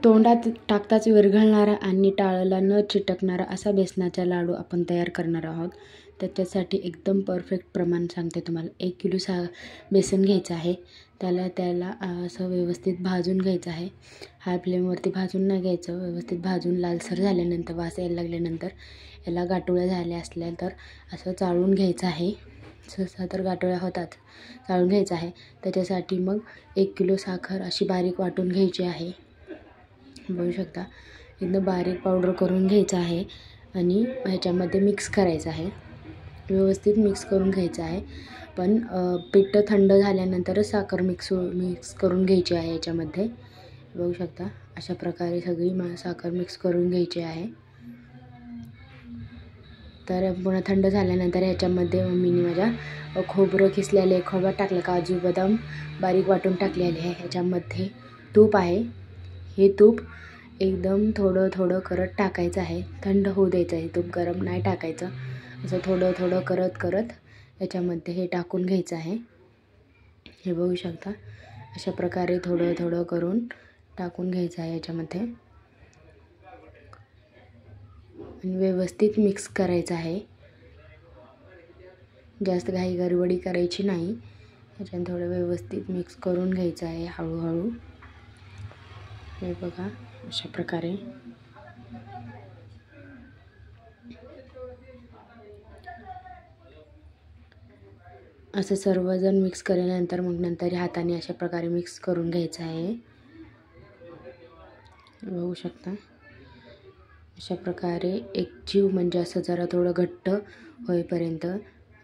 तोंडात टाकताच विरघळणारा आणि टाळाला न चिटकणारा असा बेसनाचा लाडू आपण तयार करणार आहोत. तर त्यासाठी एकदम परफेक्ट प्रमाण सांगते तुम्हाला. 1 किलो बेसन घ्यायचं आहे. त्याला असं व्यवस्थित भाजून घ्यायचं आहे. हाय फ्लेमवरती भाजून नाही घ्यायचं. व्यवस्थित भाजून लालसर झाल्यानंतर, वास यायला लागल्यानंतर, याला गाठोळ्या झाल्या असल्या तर असं चाळून घ्यायचं आहे. सहसा तर गाठोळ्या होतात, चाळून घ्यायचं आहे. त्याच्यासाठी मग 1 किलो साखर अशी बारीक वाटून घ्यायची आहे. बघू शकता एकदम बारीक पावडर करून घ्यायचं आहे आणि ह्याच्यामध्ये मिक्स करायचं आहे. व्यवस्थित मिक्स करून घ्यायचं आहे. पण पीठ थंड झाल्यानंतरच साखर मिक्स करून घ्यायची आहे याच्यामध्ये. बघू शकता अशा प्रकारे सगळी साखर मिक्स करून घ्यायची आहे. तर पुन्हा थंड झाल्यानंतर ह्याच्यामध्ये मम्मीने माझ्या खोबरं किसलेले, खोबरं टाकलं, काजू बदाम बारीक वाटून टाकलेले आहे. ह्याच्यामध्ये तूप आहे. हे तूप एकदम थोडं थोडं करत टाकायचं आहे. थंड होऊ द्यायचं आहे. तूप गरम नाही टाकायचं. असं थोडं थोडं करत याच्यामध्ये हे टाकून घ्यायचं आहे. हे बघू शकता अशा प्रकारे थोडं थोडं करून टाकून घ्यायचं आहे याच्यामध्ये आणि व्यवस्थित मिक्स करायचं आहे. जास्त घाई गडबडी करायची नाही. ह्याच्यात थोडं व्यवस्थित मिक्स करून घ्यायचं आहे हळूहळू. हे बघा अशा प्रकारे असं सर्वजण मिक्स केल्यानंतर मग नंतर हाताने अशा प्रकारे मिक्स करून घ्यायचं आहे. बघू शकता अशा प्रकारे एक जीव म्हणजे असं जरा थोडं घट्ट होईपर्यंत.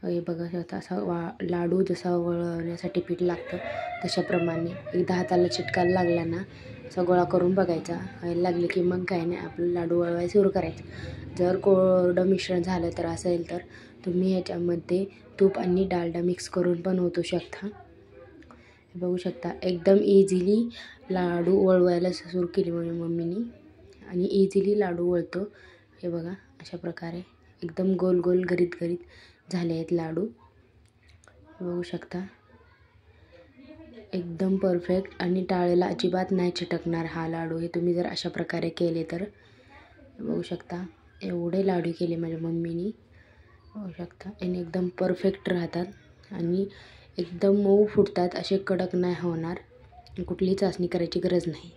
हे बघा आता असा लाडू जसा वळवण्यासाठी पीठ लागतं तशाप्रमाणे एकदा हाताला चिटकायला लागला ना असा गोळा करून बघायचा. व्हायला लागले की मग काय नाही आपलं लाडू वळवायला सुरू करायचं. जर कोरडं मिश्रण झालं तर असेल तर तुम्ही ह्याच्यामध्ये तूप आणि डालडा मिक्स करून पण ओतू शकता. बघू शकता एकदम इझिली लाडू वळवायला सुरू केली म्हणजे मम्मीनी आणि इझिली लाडू वळतो. हे बघा अशा प्रकारे एकदम गोल गोल गरीत झाले आहेत लाडू. बघू शकता एकदम परफेक्ट आणि टाळेला अजिबात नाही चिटकणार हा लाडू. हे तुम्ही जर अशा प्रकारे केले तर. बघू शकता एवढे लाडू केले माझ्या मम्मीनी. बघू शकता आणि एकदम परफेक्ट राहतात आणि एकदम मऊ फुटतात. असे कडक नाही होणार. कुठलीही चाचणी करायची गरज नाही.